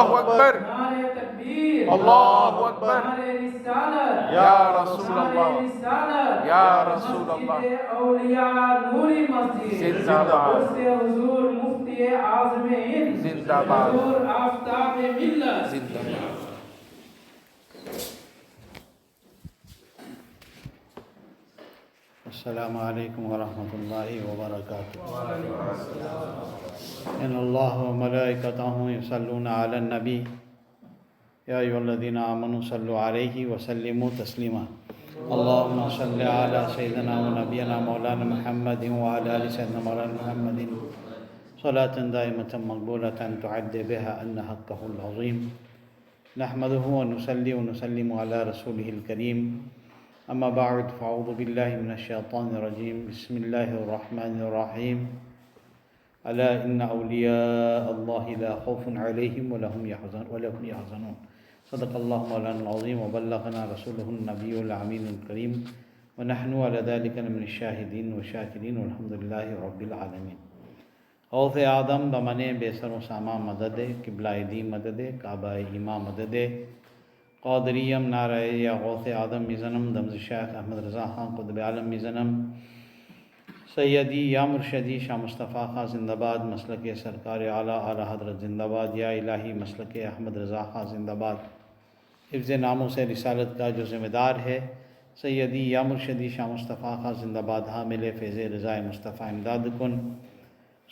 اکبر نعرہ تکبیر اللہ اکبر نعرہ رسالت یا رسول اللہ رسالت یا رسول اللہ مسجد اولیاء نوری مسجد زندہ باد عرص حضور مفتی اعظم ہند زندہ باد حضور آفتاب ملت زندہ باد السلام علیکم ورحمۃ اللہ وبرکاتہ ان اللہ وملائکتہ یصلون علی النبی یا ایھا الذین آمنوا صلوا علیہ وسلموا تسلیما اللہم صل علی سیدنا و نبینا مولانا محمد وعلی آل سیدنا مولانا محمد صلاة دائمة مقبولة تعد بها ان حقہ العظیم نحمدہ ونصلی ونسلم علی رسولہ الکریم اما بعد فاعوذ باللہ من الشیطان الرجیم بسم اللہ الرحمن الرحیم الا ان اولیاء اللہ لا خوف علیہم ولا هم يحزنون صدق اللہ مولانا العظیم وبلغنا رسولہ النبی الامین الکریم ونحن علی ذلک من الشاہدین والشاکرین والحمد للہ رب العالمین. غوث آدم بمنے بے سر و ساما مدد قبلہ دی مدد کعبہ ایما مدد قادریم نعرہ یا غوث آدم میزنم دمز شیخ احمد رضا خان قطب عالم میزنم سیدی یا مرشدی شاہ مصطفیٰ خان زندہ باد مسلک سرکار اعلیٰ اعلیٰ حضرت زندہ باد یا الہی مسلک احمد رضا خان زندہ باد. حفظ ناموں سے رسالت کا جو ذمہ دار ہے سیدی یا مرشدی شاہ مصطفیٰ خان زندہ باد حامل فیض رضا مصطفیٰ امداد کن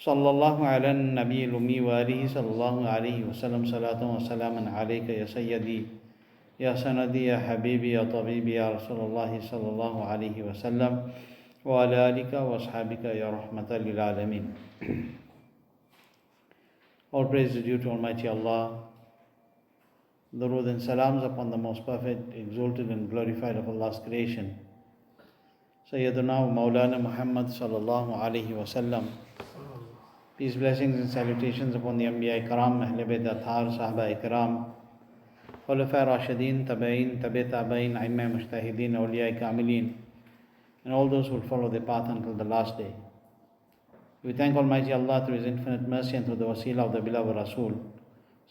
صلی اللہ علی النبی الامی وآلہ صلی اللہ علیہ وسلم صلاۃ و سلام علیک یا سیدی یا سندی یا حبیبی یا طبیبی یا رسول اللہ صلی اللہ علیہ وسلم وعلی آلک واصحابک یا رحمۃ للعالمین. All praise is due to Almighty Allah. Durood and salams upon the most perfect, exalted and glorified of Allah's creation, Sayyiduna wa Maulana Muhammad sallallahu alayhi wa sallam. Peace, blessings and salutations upon the Anbiya Ikram, Ahl Bayt Athhar, Sahaba Ikram, Khulafa Rashidin, Tabi'in, Tabi' Tabi'in, Aimma Mujtahidin, Awliya Kamilin, and all those who will follow their path until the last day. We thank Almighty Allah through His infinite mercy and through the wasila of the beloved Rasul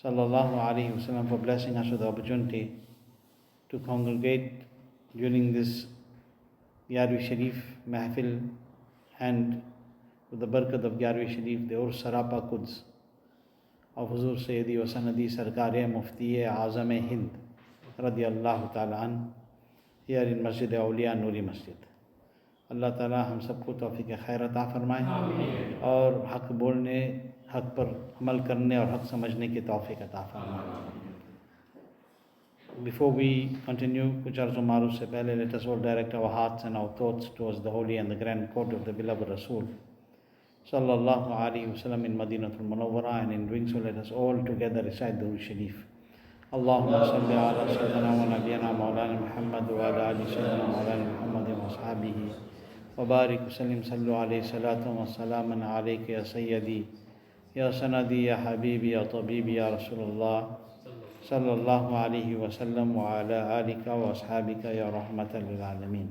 sallallahu alayhi wa sallam for blessing us with the opportunity to congregate during this Gyarvi Sharif Mahfil, and with the barakat of Gyarvi Sharif, the Urs Sarapa Quds of Huzur Sayyidi wa Sanadi Sarkar Mufti Azam Hind radiyallahu ta'ala an, here in Masjid Awliya Nuri Masjid. اللہ تعالی ہم سب کو توفیق خیر عطا فرمائے اور حق بولنے، حق پر عمل کرنے اور حق سمجھنے کی توفیق عطا فرمائے. Before we continue, کچھ عرض و معروف سے پہلے let us all direct our hearts and our thoughts towards the holy and the grand court of the beloved Rasul sallallahu alayhi wa sallam in Madinatul Munawwara, and in doing so let us all together recite the Sharif. Allahumma salli ala sayyidina wa nabiyana maulana Muhammad wa ala ali sayyidina maulana Muhammad wa ashabihi وبارک وسلم صلو علیہ صلاۃ و سلام علیک یا سیدی یا سندی یا حبیبی یا طبیبی یا رسول اللہ صلی اللہ علیہ وسلم وعلی آلک و اصحابک یا رحمۃ للعالمین.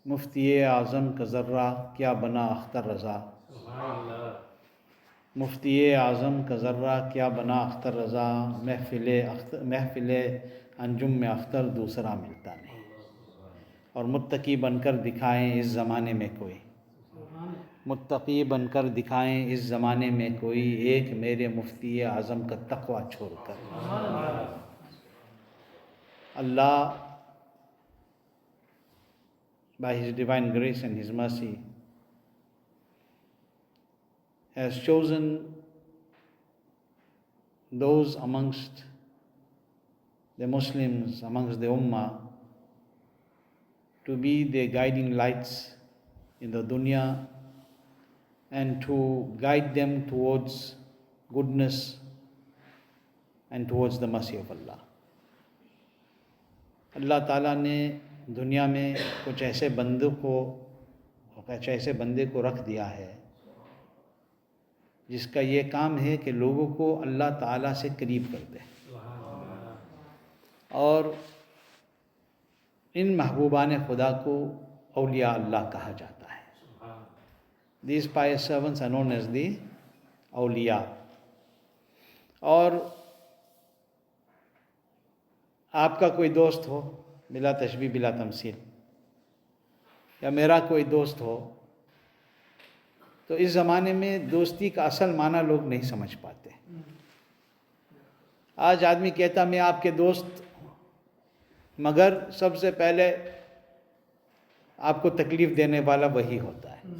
مفتی اعظم کا ذرہ کیا بنا اختر رضا، مفتی اعظم کا ذرہ کیا بنا اختر رضا، محفل انجم میں اختر دوسرا ملتا نہیں. اور متقی بن کر دکھائیں اس زمانے میں کوئی، متقی بن کر دکھائیں اس زمانے میں کوئی، ایک میرے مفتی اعظم کا تقوی چھوڑ کر. اللہ by His divine grace and His mercy has chosen those amongst the Muslims, amongst the Ummah, to be their guiding lights in the dunya and to guide them towards goodness and towards the mercy of Allah. اللہ تعالیٰ نے دنیا میں کچھ ایسے بندے کو رکھ دیا ہے جس کا یہ کام ہے کہ لوگوں کو اللہ تعالیٰ سے قریب کر دے. اور ان محبوبان خدا کو اولیاء اللہ کہا جاتا ہے. These pious servants are known as the awliya. اور آپ کا کوئی دوست ہو بلا تشبیہ بلا تمثیل، یا میرا کوئی دوست ہو، تو اس زمانے میں دوستی کا اصل معنی لوگ نہیں سمجھ پاتے. آج آدمی کہتا میں آپ کے دوست، مگر سب سے پہلے آپ کو تکلیف دینے والا وہی ہوتا ہے،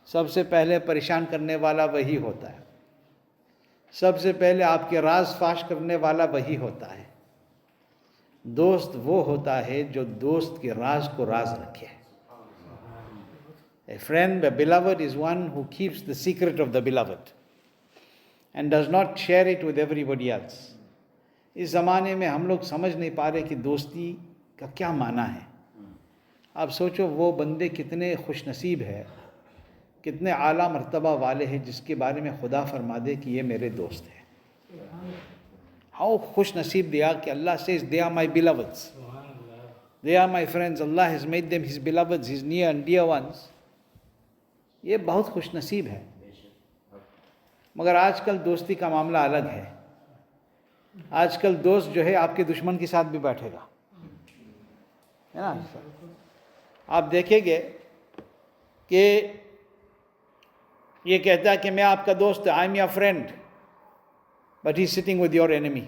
سب سے پہلے پریشان کرنے والا وہی ہوتا ہے، سب سے پہلے آپ کے راز فاش کرنے والا وہی ہوتا ہے. دوست وہ ہوتا ہے جو دوست کے راز کو راز رکھے. A friend, a beloved is one who keeps the secret of the beloved and does not share it with everybody else. اس زمانے میں ہم لوگ سمجھ نہیں پا رہے کہ دوستی کا کیا معنی ہے. آپ سوچو وہ بندے کتنے خوش نصیب ہے، کتنے اعلیٰ مرتبہ والے ہیں جس کے بارے میں خدا فرما دے کہ یہ میرے دوست ہیں. How خوش نصیب دیا کہ اللہ says they are my beloveds, they are my friends. Allah has made them his beloveds, his near and dear ones. یہ بہت خوش نصیب ہے. مگر آج کل دوستی کا معاملہ الگ ہے. آج کل دوست جو ہے آپ کے دشمن کے ساتھ بھی بیٹھے گا، ہے نا. آپ دیکھیں گے کہ یہ کہتا ہے کہ میں آپ کا دوست I am your friend but he sitting with your enemy.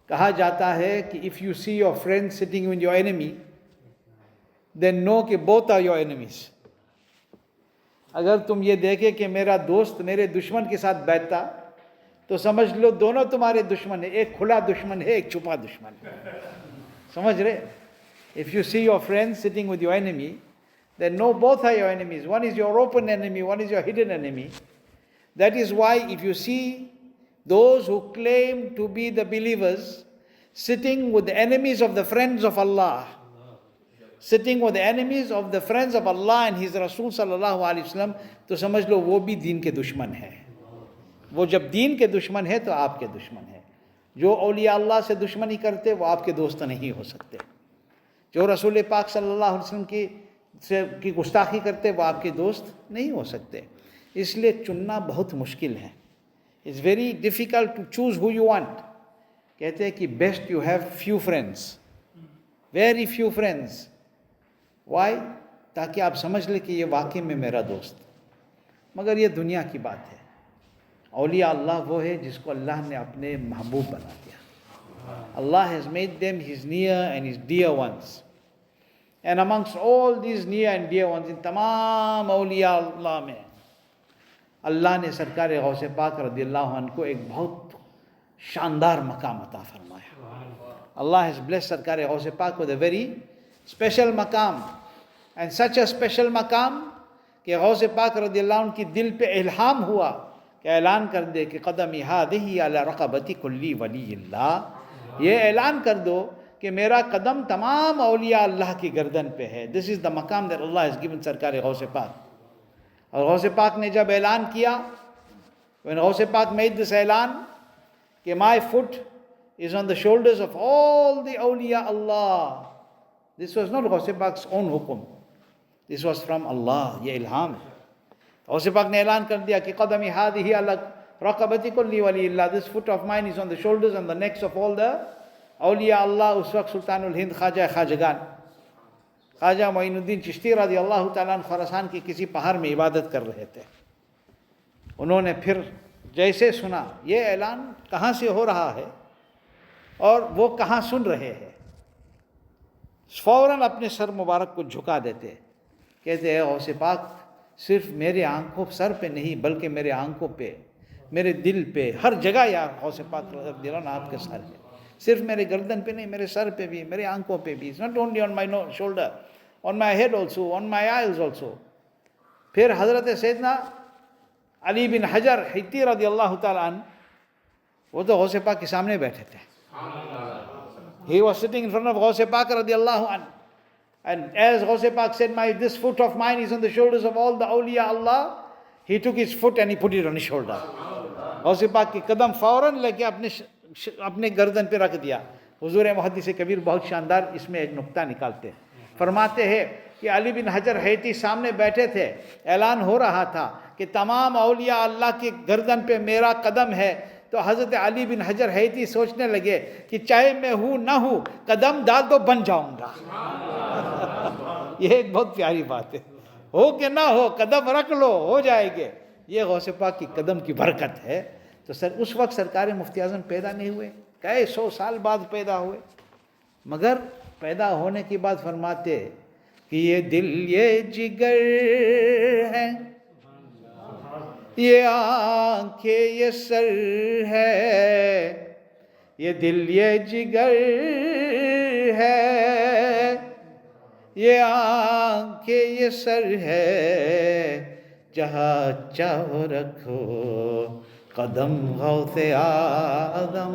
کہا جاتا ہے کہ if you see your friend sitting with your enemy then know کہ بوتھ آر یور انیمیز. اگر تم یہ دیکھے کہ میرا دوست میرے دشمن کے ساتھ بیٹھتا تو سمجھ لو دونوں تمہارے دشمن ہیں، ایک کھلا دشمن ہے، ایک چھپا دشمن ہے. سمجھ رہے؟ If you see your friend sitting with your enemy, then no, both are your enemies. One is your open enemy, one is your hidden enemy. That is why if you see those who claim to be the believers sitting with the enemies of the friends of Allah, sitting with the enemies of the friends of Allah and His Rasul sallallahu alaihi wasallam, تو سمجھ لو وہ بھی دین کے دشمن ہے. وہ جب دین کے دشمن ہے تو آپ کے دشمن ہے. جو اولیاء اللہ سے دشمنی کرتے وہ آپ کے دوست نہیں ہو سکتے. جو رسول پاک صلی اللہ علیہ وسلم کی گستاخی کرتے وہ آپ کے دوست نہیں ہو سکتے. اس لیے چننا بہت مشکل ہے. It's very difficult to choose who you want. کہتے ہیں کہ best you have few friends, very few friends. Why? تاکہ آپ سمجھ لیں کہ یہ واقعی میں میرا دوست. مگر یہ دنیا کی بات ہے. اولیاء اللہ وہ ہے جس کو اللہ نے اپنے محبوب بنا دیا. Allah has made them His near and His dear ones. And amongst all these near and dear ones, in تمام اولیاء اللہ میں اللہ نے سرکار غوث پاک رضی اللہ عنہ کو ایک بہت شاندار مقام عطا فرمایا. Allah has blessed سرکار Ghaus Pak with a very special مقام. And such a special مقام کہ غوث پاک رضی اللہ عنہ کی دل پہ الہام ہوا کہ اعلان کر دے کہ قدمی ہادہی علی رقبتی کلی ولی اللہ. یہ اعلان کر دو کہ میرا قدم تمام اولیاء اللہ کی گردن پہ ہے. This is the مقام that Allah has given سرکار غوث پاک. اور غوث پاک نے جب اعلان کیا, when Ghaus Pak made this اعلان کہ my foot is on the shoulders of all the awliya Allah. This was not Ghaus پاک's own حکم. This was from Allah. یہ الہام ہے. غوث پاک نے اعلان کر دیا کہ قدمی ہادہی علی رقبتی کلی ولی اللہ. This foot of mine is on the shoulders and the necks of all the awliya Allah. اس وقت سلطان الہند خواجہ خواجگان خواجہ معین الدین چشتی رضی اللہ تعالیٰ عنہ خراسان کی کسی پہاڑ میں عبادت کر رہے تھے. انہوں نے پھر جیسے سنا یہ اعلان کہاں سے ہو رہا ہے اور وہ کہاں سن رہے ہیں, فوراً اپنے سر مبارک کو جھکا دیتے. کہتے ہیں غوث پاک صرف میرے آنکھوں سر پہ نہیں بلکہ میرے آنکھوں پہ, میرے دل پہ, ہر جگہ یار غوث پاک رضی اللہ عنہ آپ کے سر ہے. صرف میرے گردن پہ نہیں, میرے سر پہ بھی, میرے آنکھوں پہ بھی. It's not only on my shoulder, on my head also, on my eyes also. پھر حضرت سیدنا علی بن حجر حیتی رضی اللہ تعالیٰ عنہ, وہ تو غوث پاک کے سامنے بیٹھے تھے. He was sitting in front of Ghaus Pak رضی اللہ عنہ. And as Ghaus Pak said, this foot of mine is on the shoulders of all the awliya Allah, he took his foot and he put it on his shoulder. Ghaus Pak کی قدم فوراً لے کے اپنے گردن پہ رکھ دیا. حضور محدث کبیر بہت شاندار اس میں ایک نقطہ نکالتے ہیں. فرماتے ہیں کہ علی بن حجر حیتی سامنے بیٹھے تھے، اعلان ہو رہا تھا کہ تمام اولیاء اللہ کی گردن پہ میرا قدم ہے، تو حضرت علی بن حجر حیتی سوچنے لگے کہ چاہے میں ہوں نہ ہوں، قدم ڈال دو بن جاؤں گا۔ یہ ایک بہت پیاری بات ہے، ہو کہ نہ ہو قدم رکھ لو، ہو جائے گے۔ یہ غوث پاک کی قدم کی برکت ہے۔ تو اس وقت سرکار مفتی اعظم پیدا نہیں ہوئے، کئی 100 سال بعد پیدا ہوئے، مگر پیدا ہونے کے بعد فرماتے کہ یہ دل یہ جگر ہے، یہ آنکھیں یہ سر ہے، یہ دل یہ جگر ہے، یہ آنکھیں یہ سر ہے، جہاں چاہو رکھو قدم غوث اعظم۔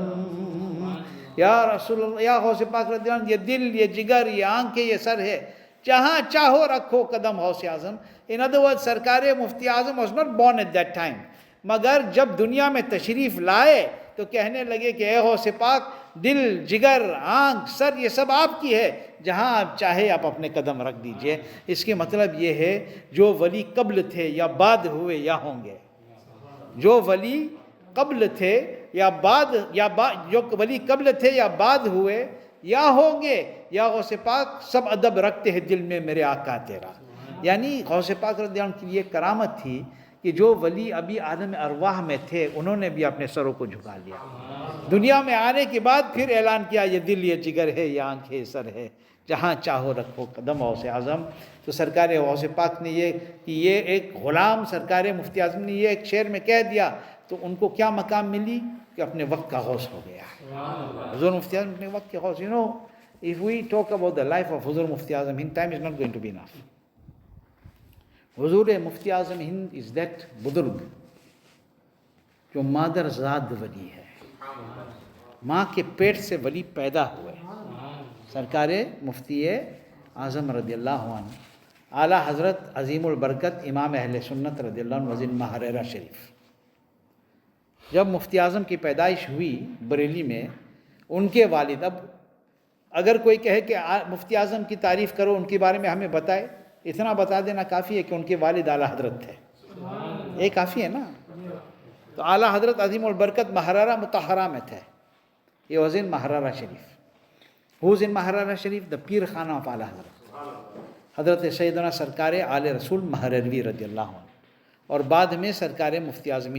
یا رسول اللہ، یا غوث پاک رضی اللہ عنہ، یہ دل یہ جگر یہ آنکھیں یہ سر ہے، جہاں چاہو رکھو قدم غوث اعظم۔ In other words, سرکار مفتی اعظم was not born at that time، مگر جب دنیا میں تشریف لائے تو کہنے لگے کہ اے غوث پاک، دل جگر آنکھ سر یہ سب آپ کی ہے، جہاں آپ چاہے آپ اپنے قدم رکھ دیجئے۔ اس کے مطلب یہ ہے جو ولی قبل تھے یا بعد ہوئے یا ہوں گے، جو ولی قبل تھے یا بعد جو ولی قبل تھے یا بعد ہوئے یا ہوں گے، یا غوث پاک سب ادب رکھتے ہیں دل میں میرے آقا تیرا۔ یعنی غوث پاک رضی اللہ عنہ کی یہ کرامت تھی کہ جو ولی ابھی عالم ارواح میں تھے انہوں نے بھی اپنے سروں کو جھکا لیا، دنیا میں آنے کے بعد پھر اعلان کیا یہ دل یہ جگر ہے، یہ آنکھ ہے سر ہے، جہاں چاہو رکھو قدم غوث اعظم۔ تو سرکار غوث پاک نے یہ ایک غلام سرکار مفتی اعظم نے یہ ایک شعر میں کہہ دیا تو ان کو کیا مقام ملی کہ اپنے وقت کا غوث ہو گیا۔ حضور مفتی اعظم اپنے وقت کے غوث۔ if we talk about the life of حضور مفتی اعظم ہند، time is not going to be enough۔ حضور مفتی اعظم ہند is that بزرگ جو مادر زاد ولی ہے، ماں کے پیٹ سے ولی پیدا ہوئے، سرکار مفتی اعظم رضی اللہ عنہ، اعلیٰ حضرت عظیم البرکت امام اہل سنت رضی اللہ عنہ وزن ماہرہ شریف۔ جب مفتی اعظم کی پیدائش ہوئی بریلی میں، ان کے والد، اب اگر کوئی کہے کہ مفتی اعظم کی تعریف کرو، ان کے بارے میں ہمیں بتائے، اتنا بتا دینا کافی ہے کہ ان کے والد اعلیٰ حضرت تھے، یہ کافی ہے نا۔ تو اعلیٰ حضرت عظیم البرکت ماہرہ مطہرہ میں تھے، یہ وزن ماہرہ شریف۔ Who's in Mahira Sharif? the پیر خانہ of اعلیٰ حضرت سیدنا سرکار آل رسول مہروی رضی اللہ عنہ، اور بعد میں سرکار مفتی اعظم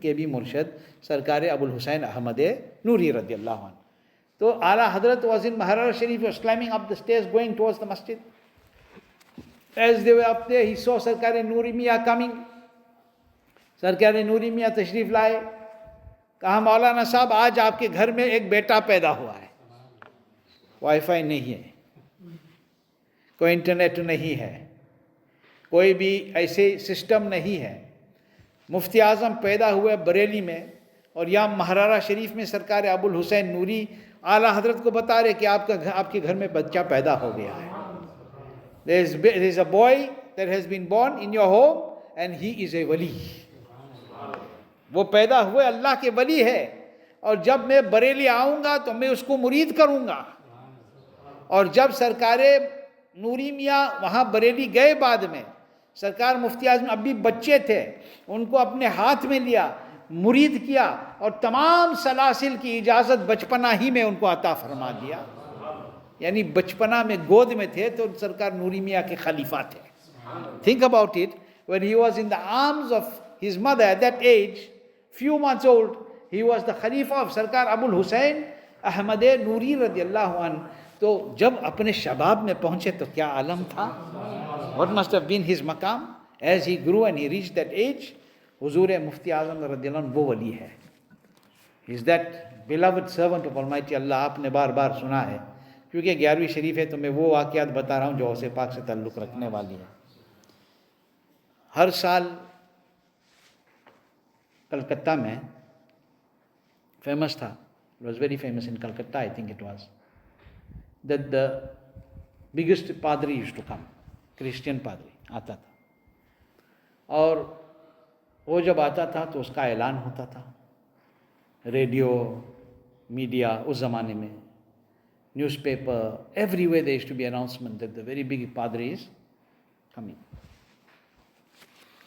کے بھی مرشد سرکار ابو الحسین احمد نوری رضی اللہ عنہ۔ تو اعلیٰ حضرت was in Mahira Sharif, was climbing up the stairs going towards the masjid. As they were up there, he saw سرکار نوری میاں coming. سرکار نوری میاں تشریف لائے، کہا مولانا صاحب آج آپ کے گھر میں ایک بیٹا پیدا ہوا ہے، وائی فائی نہیں ہے، کوئی انٹرنیٹ نہیں ہے، کوئی بھی ایسے سسٹم نہیں ہے، مفتی اعظم پیدا ہوئے بریلی میں، اور یا ماہرہ شریف میں سرکار ابو الحسین نوری اعلیٰ حضرت کو بتا رہے کہ آپ کے گھر میں بچہ پیدا ہو گیا ہے۔ There is a boy that has been born in your home and he is a wali. وہ پیدا ہوئے اللہ کے ولی ہے، اور جب میں بریلی آؤں گا تو میں اس کو مرید کروں گا۔ اور جب سرکار نوری میاں وہاں بریلی گئے، بعد میں سرکار مفتی اعظم اب بھی بچے تھے، ان کو اپنے ہاتھ میں لیا، مرید کیا، اور تمام سلاسل کی اجازت بچپنا ہی میں ان کو عطا فرما دیا۔ یعنی بچپنا میں گود میں تھے تو سرکار نوری میاں کے خلیفہ تھے۔ Think about it, when he was in the arms of his mother at that age, few months old, he was the Khalifa of سرکار ابو الحسین احمد نوری رضی اللہ عنہ۔ تو جب اپنے شباب میں پہنچے تو کیا عالم تھا، what must have been his مقام as he grew and he reached that age۔ حضور مفتی اعظم رضی اللہ عنہ وہ ولی ہے، he is that beloved servant of Almighty Allah۔ آپ نے بار بار سنا ہے، کیونکہ 11ویں شریف ہے تو میں وہ واقعات بتا رہا ہوں جو غوث پاک سے تعلق رکھنے والی ہے۔ ہر سال کلکتہ میں فیمس تھا، it was very famous in Calcutta, I think it was, that the biggest padri used to come، Christian padri آتا تھا، اور وہ جب آتا تھا تو اس کا اعلان ہوتا تھا، ریڈیو میڈیا اس زمانے میں newspaper, everywhere there used to be announcement that the very big Padri is coming.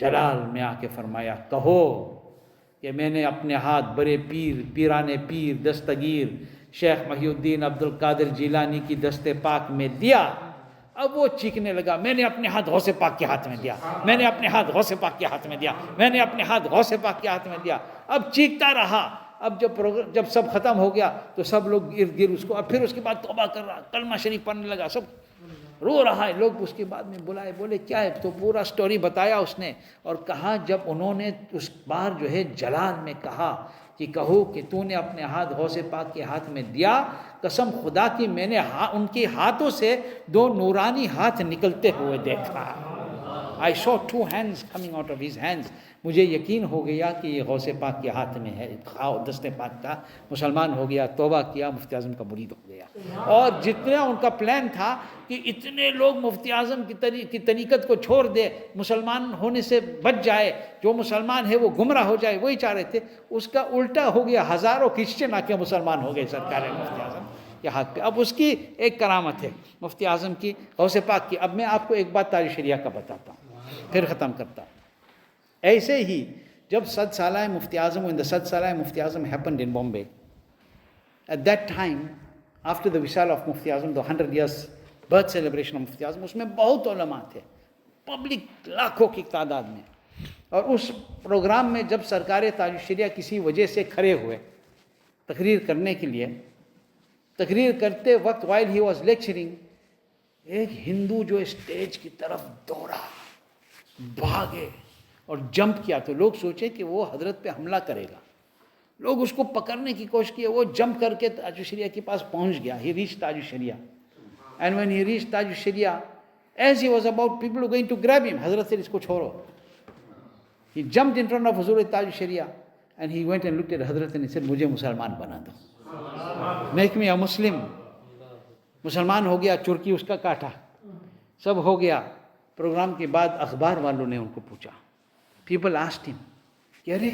جلال میں آ کے فرمایا کہو کہ میں نے اپنے ہاتھ بڑے پیران پیر دستگیر شیخ محی الدین عبد القادر جیلانی کی دست پاک میں دیا. اب وہ چیخنے لگا میں نے اپنے ہاتھ غوث پاک کے ہاتھ میں دیا, میں نے اپنے ہاتھ غوث پاک کے ہاتھ میں دیا, میں نے اپنے ہاتھ غوث پاک کے ہاتھ میں دیا. اب چیختا رہا. اب جب سب ختم ہو گیا تو سب لوگ ارد گرد اس کو, اب پھر اس کے بعد توبہ کر رہا, کلمہ شریف پڑھنے لگا, سب رو رہا ہے. لوگ اس کے بعد میں بلائے, بولے کیا ہے, تو پورا سٹوری بتایا اس نے. اور کہا جب انہوں نے اس بار جو ہے جلال میں کہا کہ کہو کہ تو نے اپنے ہاتھ غوث پاک کے ہاتھ میں دیا, قسم خدا کی میں نے ان کے ہاتھوں سے 2 نورانی ہاتھ نکلتے ہوئے دیکھا. I saw 2 hands coming out of his hands. مجھے یقین ہو گیا کہ یہ غوث پاک کے ہاتھ میں ہے, دست پاک تھا. مسلمان ہو گیا, توبہ کیا, مفتی اعظم کا مرید ہو گیا. اور جتنا ان کا پلان تھا کہ اتنے لوگ مفتی اعظم کی طریقت کو چھوڑ دے, مسلمان ہونے سے بچ جائے, جو مسلمان ہے وہ گمراہ ہو جائے, وہی چاہ رہے تھے. اس کا الٹا ہو گیا, ہزاروں کرسچن آ کے مسلمان ہو گئے سرکار مفتی اعظم کے ہاتھ پہ. اب اس کی ایک کرامت ہے مفتی اعظم کی, غوث پاک کی. اب میں آپ کو ایک بات تاج شریعہ کا بتاتا ہوں, پھر ختم کرتا ہوں. ایسے ہی جب 100 سالہ مفتی اعظم, when the 100 سالہ مفتی اعظم happened in Bombay, at that time after the وصال of Mufti Azam, the 100 years birth celebration of مفتی اعظم, اس میں بہت علماء تھے, پبلک لاکھوں کی تعداد میں. اور اس پروگرام میں جب سرکار تاج الشریعہ کسی وجہ سے کھڑے ہوئے تقریر کرنے کے لیے, تقریر کرتے وقت while he was lecturing, ایک ہندو جو اسٹیج کی طرف دوڑا, بھاگے اور جمپ کیا. تو لوگ سوچے کہ وہ حضرت پہ حملہ کرے گا. لوگ اس کو پکڑنے کی کوشش کی. وہ جمپ کر کے تاج الشریعہ کے پاس پہنچ گیا. He reached Taj Alsharia. And when he reached Taj Alsharia, as he was about, people were going to grab him. حضرت سے اس کو چھوڑو. He jumped in front of حضور تاج الشریعہ and he went and looked at حضرت and he said, مجھے مسلمان بنا دو. Make me a Muslim. مسلمان ہو گیا, چرکی اس کا کاٹا, سب ہو گیا. پروگرام کے بعد اخبار والوں نے ان کو پوچھا, پیپل آسکڈ ہم کہ ارے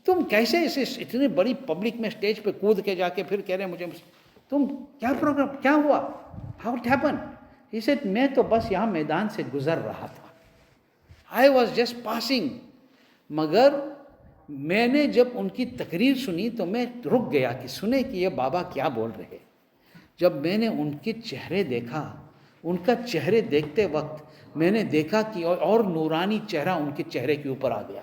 تم کیسے اسے اتنی بڑی پبلک میں اسٹیج پہ کود کے جا کے پھر کہہ رہے ہیں مجھے, تم کیا پروگرام, کیا ہوا, how it happen. He said میں تو بس یہاں میدان سے گزر رہا تھا, آئی واز جسٹ پاسنگ. مگر میں نے جب ان کی تقریر سنی تو میں رک گیا کہ سنے کہ یہ بابا کیا بول رہے. جب میں نے ان کے چہرے دیکھا, ان کا چہرے دیکھتے وقت میں نے دیکھا کہ اور نورانی چہرہ ان کے چہرے کے اوپر آ گیا.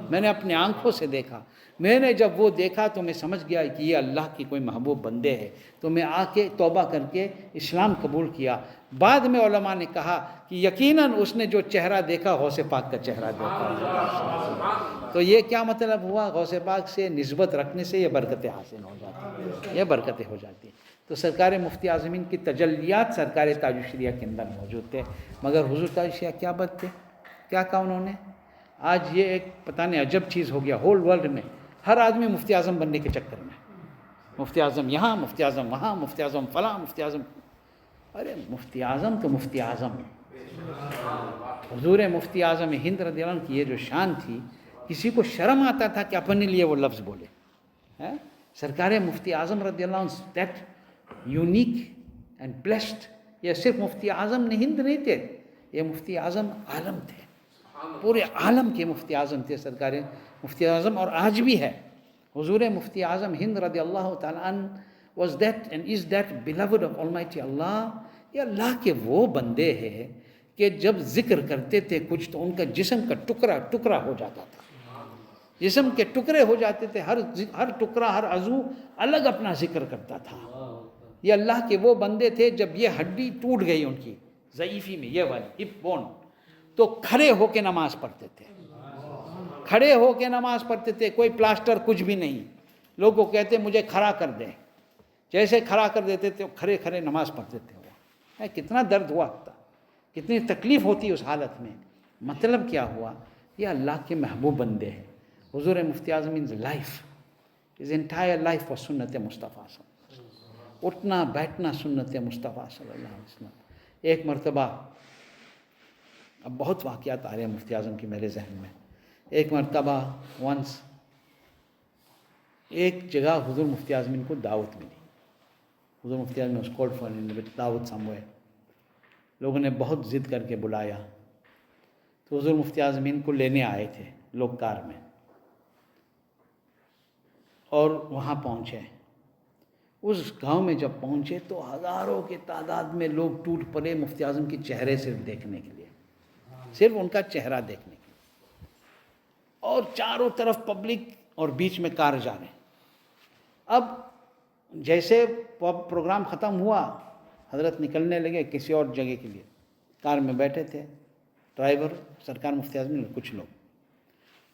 میں نے اپنے آنکھوں سے دیکھا. میں نے جب وہ دیکھا تو میں سمجھ گیا کہ یہ اللہ کی کوئی محبوب بندے ہے. تو میں آ کے توبہ کر کے اسلام قبول کیا. بعد میں علماء نے کہا کہ یقیناً اس نے جو چہرہ دیکھا غوث پاک کا چہرہ دیکھا. تو یہ کیا مطلب ہوا, غوث پاک سے نسبت رکھنے سے یہ برکتیں حاصل ہو جاتی ہیں, یہ برکتیں ہو جاتی ہیں. تو سرکار مفتی اعظمین کی تجلیات سرکار تاج الشریعہ کے اندر موجود تھے. مگر حضور تاج الشریعہ کیا بات تھے, کیا کہا انہوں نے. آج یہ ایک پتہ نہیں عجب چیز ہو گیا, ہول ورلڈ میں ہر آدمی مفتی اعظم بننے کے چکر میں, مفتی اعظم یہاں, مفتی اعظم وہاں, مفتی اعظم فلاں, مفتی اعظم. ارے مفتی اعظم تو مفتی اعظم. حضور مفتی اعظم ہند رضی اللہ عنہ کی یہ جو شان تھی, کسی کو شرم آتا تھا کہ اپنے لیے وہ لفظ بولے. سرکار مفتی اعظم رضی اللہ عنہ, دیٹ یونیک اینڈ بلیسڈ. یہ صرف مفتی اعظم نے ہند نہیں تھے, یہ مفتی اعظم عالم تھے, پورے عالم کے مفتی اعظم تھے سرکار مفتی اعظم. اور آج بھی ہے. حضور مفتی اعظم ہند رضی اللہ تعالیٰ عنہ was that and is that beloved of Almighty Allah. یہ اللہ کے وہ بندے ہیں کہ جب ذکر کرتے تھے کچھ تو ان کا جسم کا ٹکڑا ٹکڑا ہو جاتا تھا, جسم کے ٹکڑے ہو جاتے تھے, ہر ٹکڑا ہر عضو الگ اپنا ذکر کرتا تھا. یہ اللہ کے وہ بندے تھے جب یہ ہڈی ٹوٹ گئی ان کی ضعیفی میں, یہ والی ہپ بون, تو کھڑے ہو کے نماز پڑھتے تھے, کھڑے ہو کے نماز پڑھتے تھے. کوئی پلاسٹر کچھ بھی نہیں. لوگوں کو کہتے مجھے کھڑا کر دیں, جیسے کھڑا کر دیتے تھے کھڑے کھڑے نماز پڑھتے تھے. کتنا درد ہوا تھا, کتنی تکلیف ہوتی اس حالت میں. مطلب کیا ہوا, یہ اللہ کے محبوب بندے ہیں. حضور مفتی اعظم in life, his entire life was سنت مصطفیٰ صلی اللہ علیہ وسلم. اٹھنا بیٹھنا سنت مصطفیٰ صلی اللہ علیہ وسلم. ایک مرتبہ, اب بہت واقعات آ رہے ہیں مفتی اعظم کی میرے ذہن میں. ایک مرتبہ ونس ایک جگہ حضور مفتی اعظم کو دعوت ملی. حضور مفتی اعظم was called for دعوت somewhere. لوگوں نے بہت ضد کر کے بلایا. تو حضور مفتی اعظمین کو لینے آئے تھے لوگ کار میں، اور وہاں پہنچے۔ اس گاؤں میں جب پہنچے تو ہزاروں کے تعداد میں لوگ ٹوٹ پڑے مفتی اعظم کے چہرے صرف دیکھنے کے لیے، صرف ان کا چہرہ دیکھنے کے لیے، اور چاروں طرف پبلک اور بیچ میں کار جا رہے ہیں۔ اب جیسے پروگرام ختم ہوا، حضرت نکلنے لگے کسی اور جگہ کے لیے، کار میں بیٹھے تھے ڈرائیور، سرکار مفتی اعظم اور کچھ لوگ،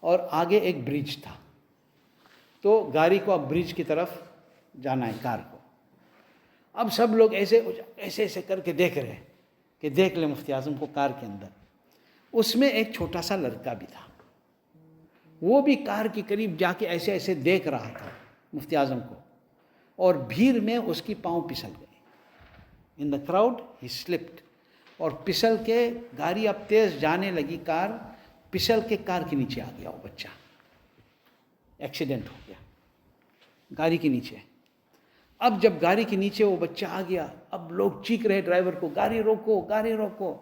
اور آگے ایک برج تھا، تو گاڑی کو اب برج کی طرف جانا ہے کار کو۔ اب سب لوگ ایسے ایسے کر کے دیکھ رہے کہ دیکھ لیں مفتی اعظم کو کار کے اندر۔ اس میں ایک چھوٹا سا لڑکا بھی تھا، وہ بھی کار کے قریب جا کے ایسے ایسے دیکھ رہا تھا مفتی اعظم کو، اور بھیڑ میں اس کی پاؤں پھسل گئی۔ ان دا کراؤڈ ہی سلپڈ، اور پھسل کے گاڑی اب تیز جانے لگی، کار پھسل کے کار کے نیچے آ گیا وہ بچہ، ایکسیڈنٹ ہو گیا گاڑی کے نیچے۔ اب جب گاڑی کے نیچے وہ بچہ آ گیا، اب لوگ چیخ رہے ڈرائیور کو، گاڑی روکو گاڑی روکو۔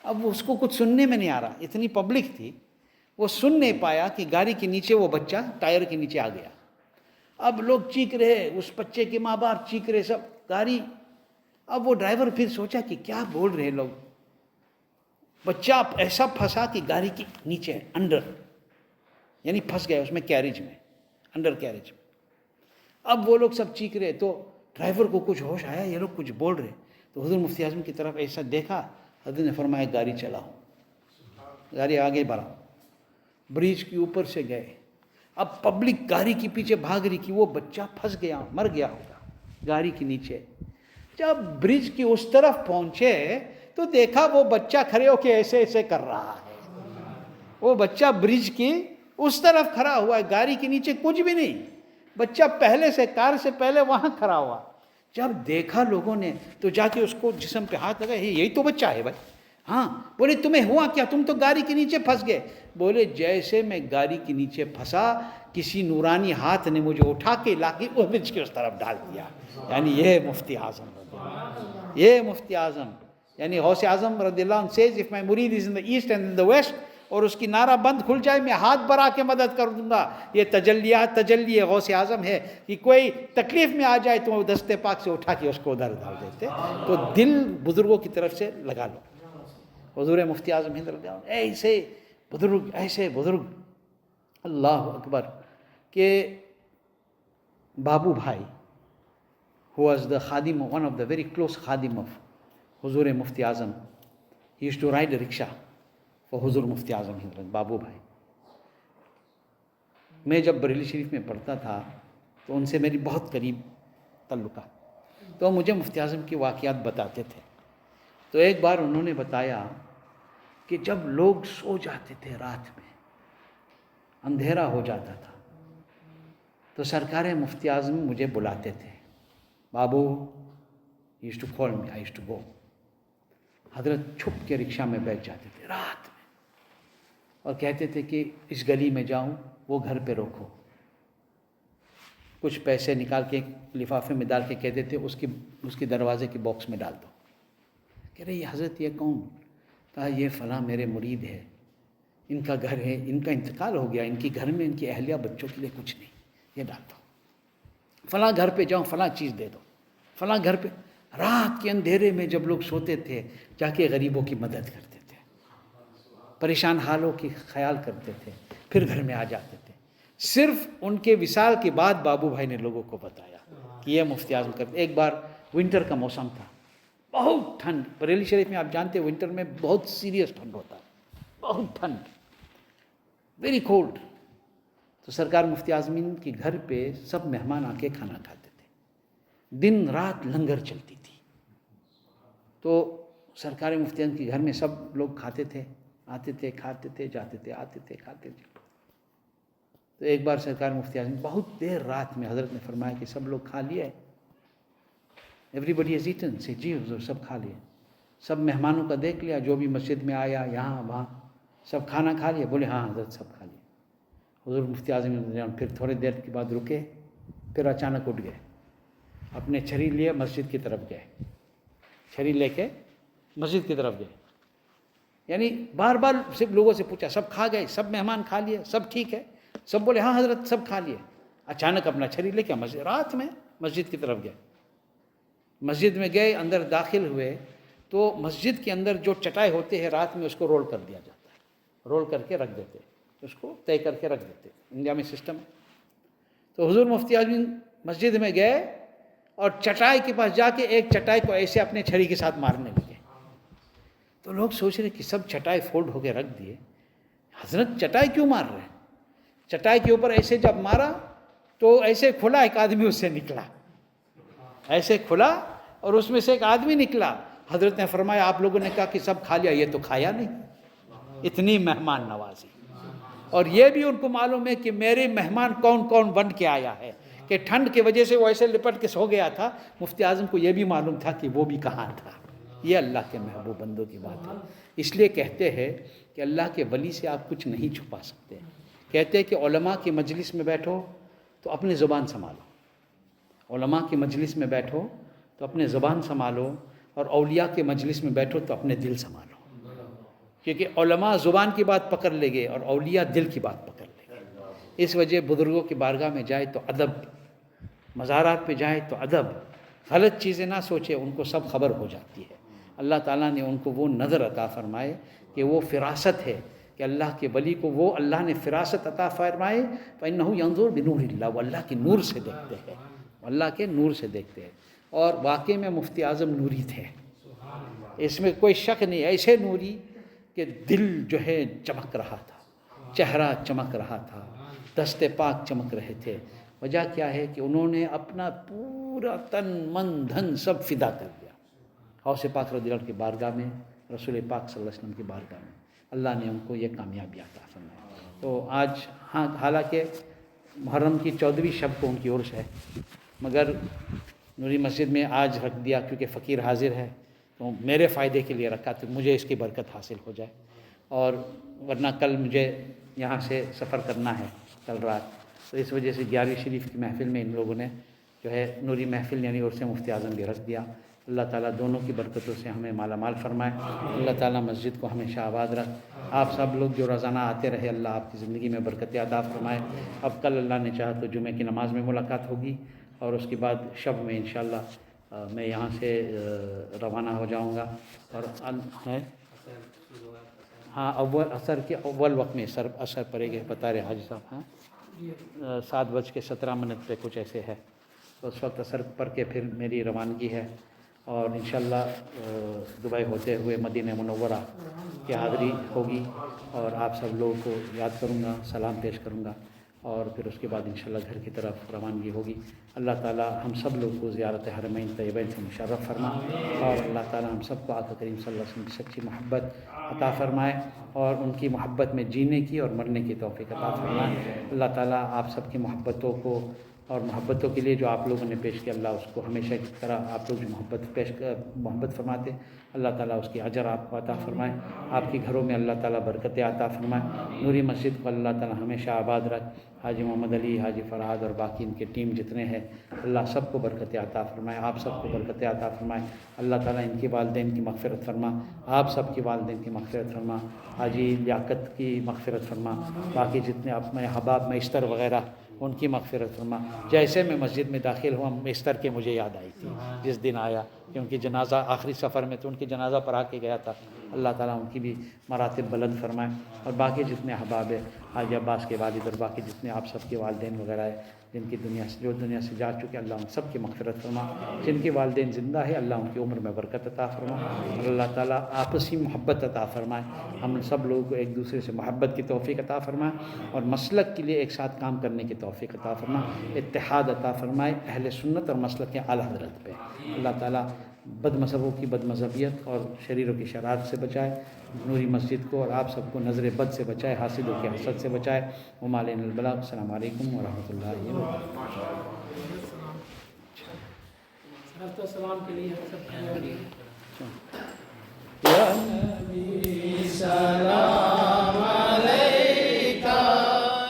اب اس کو کچھ سننے میں نہیں آ رہا، اتنی پبلک تھی، وہ سن نہیں پایا کہ گاڑی کے نیچے وہ بچہ ٹائر کے نیچے آ گیا۔ اب لوگ چیخ رہے، اس بچے کے ماں باپ چیخ رہے، سب گاڑی۔ اب وہ ڈرائیور پھر سوچا کہ کیا بول رہے لوگ، بچہ ایسا پھنسا کہ گاڑی کے نیچے انڈر، یعنی پھنس گیا اس میں کیریج میں، انڈر کیریج میں۔ اب وہ لوگ سب چیخ رہے، تو ڈرائیور کو کچھ ہوش آیا، یہ لوگ کچھ بول رہے، تو حضور مفتی اعظم کی طرف ایسا دیکھا، حضرت نے فرمایا گاڑی چلاؤ، گاڑی آگے بڑھاؤ۔ برج کے اوپر سے گئے، اب پبلک گاڑی کے پیچھے بھاگ رہی کہ وہ بچہ پھنس گیا، مر گیا ہوگا گاڑی کے نیچے۔ جب برج کی اس طرف پہنچے تو دیکھا وہ بچہ کھڑے ہو کے ایسے ایسے کر رہا ہے، وہ بچہ برج کی اس طرف کھڑا ہوا ہے، گاڑی کے نیچے کچھ بھی نہیں، بچہ پہلے سے کار سے پہلے وہاں کھڑا ہوا۔ جب دیکھا لوگوں نے تو جا کے اس کو جسم پہ ہاتھ لگا، یہی تو بچہ ہے بھائی۔ ہاں، بولے تمہیں ہوا کیا، تم تو گاڑی کے نیچے پھنس گئے۔ بولے جیسے میں گاڑی کے نیچے پھنسا، کسی نورانی ہاتھ نے مجھے اٹھا کے لا کے وہ برج کے اس طرف ڈال دیا۔ یعنی یہ مفتی اعظم رضی اللہ، یہ مفتی اعظم، یعنی غوث اعظم رضی اللہ عنہ says if my murid is in the east and in the west، اور اس کی نعرہ بند کھل جائے میں ہاتھ بڑھا کے مدد کر دوں گا۔ یہ تجلیات تجلی غوث اعظم ہے کہ کوئی تکلیف میں آ جائے تو وہ دست پاک سے اٹھا کے اس کو ادھر ڈال دیتے۔ تو دل بزرگوں کی طرف سے لگا لو، حضور مفتی اعظم ہند رضی اللہ عنہ ایسے بزرگ، اللہ اکبر، کہ بابو بھائی who was the khadim, one of the very close khadim of حضور مفتی اعظم، he used to ride a rickshaw for حضور مفتی اعظم ہند رضی، بابو بھائی۔ میں جب بریلی شریف میں پڑھتا تھا تو ان سے میری بہت قریب تعلقات، تو مجھے مفتی اعظم کے واقعات بتاتے تھے۔ تو ایک بار انہوں نے بتایا کہ جب لوگ سو جاتے تھے رات میں، اندھیرا ہو جاتا تھا، تو سرکار مفتی اعظم مجھے بلاتے تھے، بابو، he used to call me, I used to go۔ حضرت چھپ کے رکشہ میں بیٹھ جاتے تھے رات میں، اور کہتے تھے کہ اس گلی میں جاؤں، وہ گھر پہ روکو، کچھ پیسے نکال کے لفافے میں ڈال کے کہتے تھے اس کی دروازے کے باکس میں ڈال دو۔ کہہ رہے یہ حضرت یہ کون؟ کہا یہ فلاں میرے مرید ہے، ان کا گھر ہے، ان کا انتقال ہو گیا، ان کے گھر میں ان کی اہلیہ بچوں کے لیے کچھ نہیں، یہ ڈال دو، فلاں گھر پہ جاؤ، فلاں چیز دے دو، فلاں گھر پہ۔ رات کے اندھیرے میں جب لوگ سوتے تھے جا کے غریبوں کی مدد کرتے تھے، پریشان حالوں کی خیال کرتے تھے، پھر گھر میں آ جاتے تھے۔ صرف ان کے وصال کے بعد بابو بھائی نے لوگوں کو بتایا کہ یہ مفتی اعظم کرتے۔ ایک بار ونٹر کا موسم تھا، بہت ٹھنڈ، بریلی شریف میں آپ جانتے ہیں ونٹر میں بہت سیریس ٹھنڈ ہوتا ہے، بہت ٹھنڈ، ویری کولڈ۔ تو سرکار مفتی اعظمین کے گھر پہ سب مہمان آ کے کھانا کھاتے تھے، دن رات لنگر چلتی تھی۔ تو سرکار مفتی اعظم کے گھر میں سب لوگ کھاتے تھے، آتے تھے، کھاتے تھے، جاتے تھے، آتے تھے، کھاتے تھے۔ تو ایک بار سرکار مفتی اعظم بہت دیر رات میں حضرت نے فرمایا کہ سب لوگ کھا لیے، ایوری بڈی ہیز ایٹن، سے جی حضور سب کھا لیے، سب مہمانوں کا دیکھ لیا، جو بھی مسجد میں آیا یہاں وہاں سب کھانا کھا لیا؟ بولے ہاں حضرت سب کھا لیا۔ حضور مفتی اعظم پھر تھوڑے دیر کے بعد رکے، پھر اچانک اٹھ گئے، اپنے چھری لیے مسجد کی طرف گئے، چھری لے کے مسجد کی طرف گئے۔ یعنی بار بار صرف لوگوں سے پوچھا، سب کھا گئے، سب مہمان کھا لیے، سب ٹھیک ہے؟ سب بولے ہاں حضرت سب کھا لیے۔ اچانک اپنا چھری لے کے مسجد، رات میں مسجد کی طرف گئے، مسجد میں گئے، اندر داخل ہوئے تو مسجد کے اندر جو چٹائی ہوتے ہیں رات میں اس کو رول کر دیا جاتا ہے، رول کر کے رکھ دیتے، اس کو طے کر کے رکھ دیتے، انڈیا میں سسٹم ہے۔ تو حضور مفتی اعظم مسجد میں گئے اور چٹائی کے پاس جا کے ایک چٹائی کو ایسے اپنے چھری کے ساتھ مارنے لگے۔ تو لوگ سوچ رہے کہ سب چٹائی فولڈ ہو کے رکھ دیے، حضرت چٹائی کیوں مار رہے ہیں؟ چٹائی کے اوپر ایسے جب مارا تو ایسے کھلا، ایک آدمی اس سے نکلا، ایسے کھلا اور اس میں سے ایک آدمی نکلا۔ حضرت نے فرمایا آپ لوگوں نے کہا کہ سب کھا لیا، یہ تو کھایا نہیں۔ اتنی مہمان نوازی، اور یہ بھی ان کو معلوم ہے کہ میرے مہمان کون کون بن کے آیا ہے، کہ ٹھنڈ کی وجہ سے وہ ایسے لپٹ کے سو گیا تھا، مفتی اعظم کو یہ بھی معلوم تھا کہ وہ بھی کہاں تھا۔ یہ اللہ کے محبوب بندوں کی بات ہے۔ اس لیے کہتے ہیں کہ اللہ کے ولی سے آپ کچھ نہیں چھپا سکتے۔ کہتے ہیں کہ علماء کی مجلس میں بیٹھو تو اپنی زبان سنبھالو، علماء کی مجلس میں بیٹھو تو اپنے زبان سنبھالو، اور اولیاء کے مجلس میں بیٹھو تو اپنے دل سنبھالو، کیونکہ علماء زبان کی بات پکڑ لے گے اور اولیاء دل کی بات پکڑ لے گے۔ اس وجہ بزرگوں کی بارگاہ میں جائے تو ادب، مزارات پہ جائے تو ادب، غلط چیزیں نہ سوچے، ان کو سب خبر ہو جاتی ہے۔ اللہ تعالیٰ نے ان کو وہ نظر عطا فرمائے کہ وہ فراست ہے، کہ اللہ کے ولی کو وہ اللہ نے فراست عطا فرمائے، فَإِنَّهُ يَنظُرُ بِنُورِ اللَّهِ، وہ اللہ کے نور سے دیکھتے ہیں، اللہ کے نور سے دیکھتے ہیں۔ اور واقعی میں مفتی اعظم نوری تھے، اس میں کوئی شک نہیں، ایسے نوری کہ دل جو ہے چمک رہا تھا، چہرہ چمک رہا تھا، دست پاک چمک رہے تھے۔ وجہ کیا ہے کہ انہوں نے اپنا پورا تن من دھن سب فدا کر دیا غوث پاک رضی اللہ عنہ کی بارگاہ میں، رسول پاک صلی اللہ علیہ وسلم کی بارگاہ میں۔ اللہ نے ان کو یہ کامیابی عطا فرمائی۔ تو آج حالانکہ محرم کی 14ویں شب کو ان کی عرس ہے، مگر نوری مسجد میں آج رکھ دیا کیونکہ فقیر حاضر ہے، تو میرے فائدے کے لیے رکھا تو مجھے اس کی برکت حاصل ہو جائے، اور ورنہ کل مجھے یہاں سے سفر کرنا ہے کل رات، تو اس وجہ سے 11ویں شریف کی محفل میں ان لوگوں نے جو ہے نوری محفل یعنی عرس مفتی اعظم بھی رکھ دیا۔ اللہ تعالیٰ دونوں کی برکتوں سے ہمیں مالا مال فرمائے، اللہ تعالیٰ مسجد کو ہمیشہ آباد رکھ۔ آپ سب لوگ جو روزانہ آتے رہے، اللہ آپ کی زندگی میں برکت عطا فرمائے۔ اب کل اللہ نے چاہا تو جمعہ کی نماز میں ملاقات ہوگی، اور اس کے بعد شب میں انشاءاللہ میں یہاں سے روانہ ہو جاؤں گا، اور ہاں اول عصر کے اول وقت میں اثر پڑے گا، بتا رہے حاجی صاحب، ہاں 7:17 پہ کچھ ایسے ہے، تو اس وقت اثر پڑھ کے پھر میری روانگی ہے، اور انشاءاللہ دبئی ہوتے ہوئے مدینہ منورہ کی حاضری ہوگی، اور آپ سب لوگوں کو یاد کروں گا، سلام پیش کروں گا، اور پھر اس کے بعد انشاءاللہ گھر کی طرف روانگی ہوگی۔ اللہ تعالیٰ ہم سب لوگ کو زیارت حرمین طیبین سے مشرف فرما، اور اللہ تعالیٰ ہم سب کو آقا کریم صلی اللہ علیہ وسلم کی سچی محبت عطا فرمائے، اور ان کی محبت میں جینے کی اور مرنے کی توفیق عطا فرمائے۔ اللہ تعالیٰ آپ سب کی محبتوں کو اور محبتوں کے لیے جو آپ لوگوں نے پیش کیا، اللہ اس کو ہمیشہ کی طرح آپ لوگ جو محبت فرماتے، اللہ تعالیٰ اس کی اجر آپ کو عطا فرمائے، آپ کے گھروں میں اللہ تعالیٰ برکتیں عطا فرمائے، نوری مسجد کو اللہ تعالیٰ ہمیشہ آباد رکھ، حاجی محمد علی، حاجی فرہاد اور باقی ان کے ٹیم جتنے ہیں، اللہ سب کو برکتیں عطا فرمائے، آپ سب کو برکتیں عطا فرمائے، اللہ تعالیٰ ان کے والدین کی مغفرت فرما، آپ سب کے والدین کی مغفرت فرما، حاجی لیاقت کی مغفرت فرما، باقی جتنے اپنے احباب میستر وغیرہ ان کی مغفرت فرما۔ جیسے میں مسجد میں داخل ہوا، میستر کے مجھے یاد آئی تھی جس دن آیا، کہ ان کی جنازہ آخری سفر میں تو ان کی جنازہ پر آ کے گیا تھا، اللہ تعالیٰ ان کی بھی مراتب بلند فرمائے، اور باقی جتنے احباب ہیں، حاجی عباس کے والد اور باقی جتنے آپ سب کے والدین وغیرہ ہیں جن کی جو دنیا سے جا چکے، اللہ ان سب کی مغفرت فرما، جن کے والدین زندہ ہے اللہ ان کی عمر میں برکت عطا فرما، اور اللہ تعالیٰ آپسی محبت عطا فرمائے، ہم سب لوگوں کو ایک دوسرے سے محبت کی توفیق عطا فرمائے، اور مسلک کے لیے ایک ساتھ کام کرنے کی توفیق عطا فرمائے، اتحاد عطا فرمائے اہل سنت اور مسلک کے اعلیٰ حضرت پہ۔ اللہ تعالیٰ بد مذہبوں کی بد مذہبیت اور شریروں کی شرارت سے بچائے، نوری مسجد کو اور آپ سب کو نظر بد سے بچائے، حاسدوں کی حسد سے بچائے۔ ومالین البلاغ۔ السلام علیکم ورحمۃ اللہ وبرکاتہ۔ السلام کے لیے یا نبی سلام علیکہ،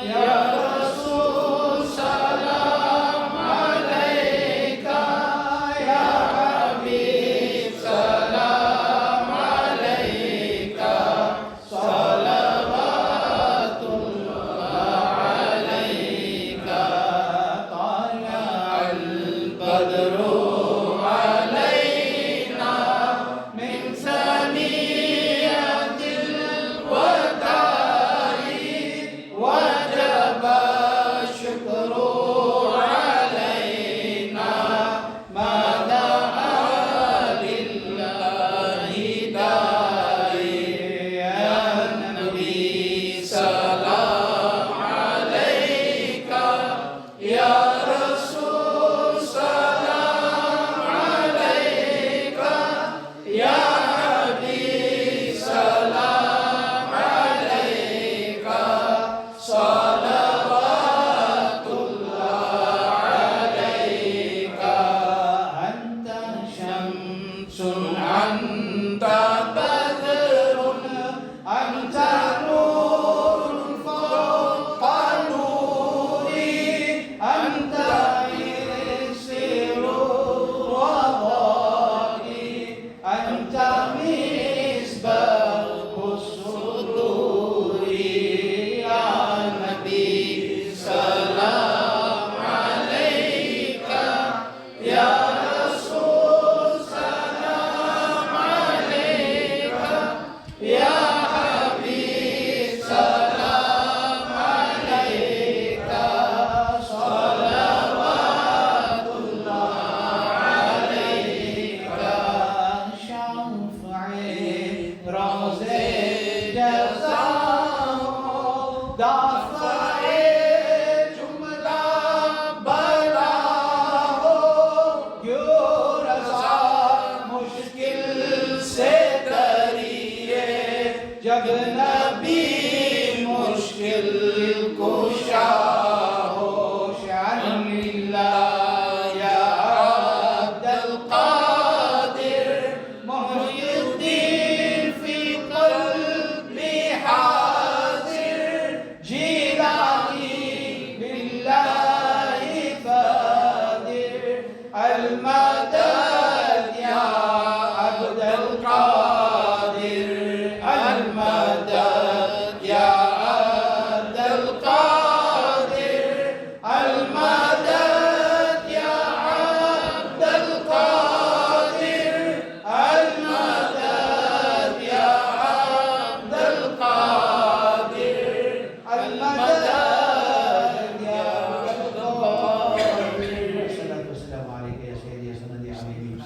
یا رسول سلام علیکہ، یا حبیب سلام علیکہ، البدر علينا من ثنية الوداع وجب الشكر علينا ما دعا لله داعي يا نبي سلام عليك يا رسول سلام عليك يا حبيب سلام عليك صلوات الله عليك أنت شمس أنت بدر أنت نور فوق نوري أنت يسير وضائي أنت مصباح الصدور يا نبي سلام عليك يا رسول سلام عليك يا حبيب سلام عليك صلوات الله عليك شفعي روزي جزاء دافع جملہ بلا ہو یوں رضا مشکل سے دریئے جب نبی مشکل کشا ہو شان للہ یا عبد القادر محی الدین فی قلبی حاضر جیلانی باللہ فادر المدد یا عبد القادر المدد یا عبد القادر المدد یا عبد القادر المدد یا عبد القادر المدد یا عبد القادر الصلاة والسلام عليك يا سيدي يا سندي يا حبيبي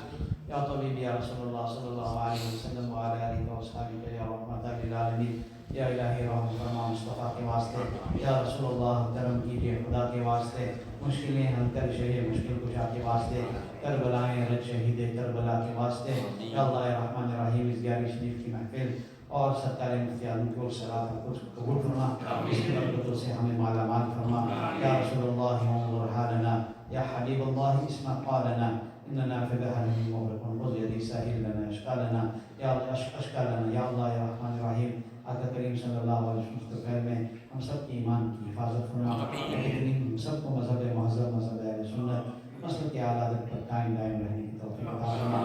يا طبيبي يا رسول الله صلى الله عليه وسلم وعلى آله وأصحابه يا رحمة للعالمين یا الہی رحم فرما مصطفیٰ کے واسطے یا رسول اللہ کرم کیجیے خدا کے واسطے مشکلیں حل کر شہید مشکل کشا کے واسطے کربلائیں رج شہید کربلا کے واسطے یا اللہ رحمن الرحیم اس گیاری شریف کی محفل اور ستار مفتی اعظم کو صلاۃ کچھ قبول فرما اس کی برکتوں سے ہمیں مالا مال فرما یا رسول اللہ انظر حالنا یا حبیب اللہ اسمع قالنا اننا في بحر مغرق خذ يدي ساحل لنا اشكالنا یا اشکالنا یا اللہ یا رحمن الرحیم آقا کریم صلی اللہ علیہ وسلم کے خیر میں ہم سب کی ایمان کی حفاظت فرما ہم سب کو مذہب مہذب مذہب اہل سنت مسلک کی اعلیٰ عادت پر قائم دائم رہنے کی توفیق عطا فرما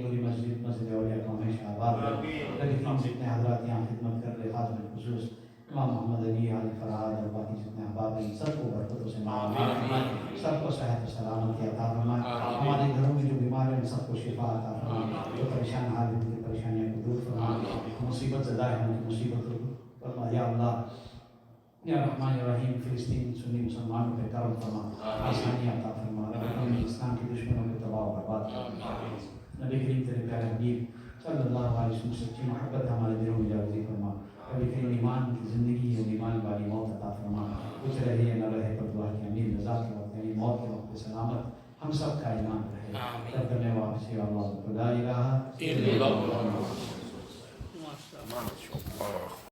پوری مسجد اولیاء کو ہمیشہ آباد رکھ نبی کریم جتنے حضرات یہاں خدمت کر رہے خاص بالخصوص امام محمد علی علی فرحات اور باقی جتنے احباب ہیں سب کو برکتوں سے معاف فرما سب کو صحت و سلامتی عطا فرما ہمارے گھروں میں جو بیمار ہیں سب کو شفا عطا فرما جو پریشان حال ہیں ان کی پریشانیاں کو دور فرما مصیبت زدہ ہے ان کی مصیبت کو فرما یا اللہ یا رحمان الرحیم فلسطین سنی مسلمانوں پہ کرم فرما آسانی عطا فرما رب اسلام کے دشمنوں کو تباہ و برباد فرما نبی کریم تیرے پیارے حبیب صلی اللہ علیہ وسلم سچی محبت ہمارے دلوں میں جاگزی فرما نبی کریم ایمان کی زندگی اور ایمان والی موت عطا فرما کچھ رہے نہ رہے پر دعا کی امین رضا کے وقت یعنی موت کے وقت سلامت ہم سب کا ایمان رہے تب کرنے واپس یا اللہ لا الہ الا اللہ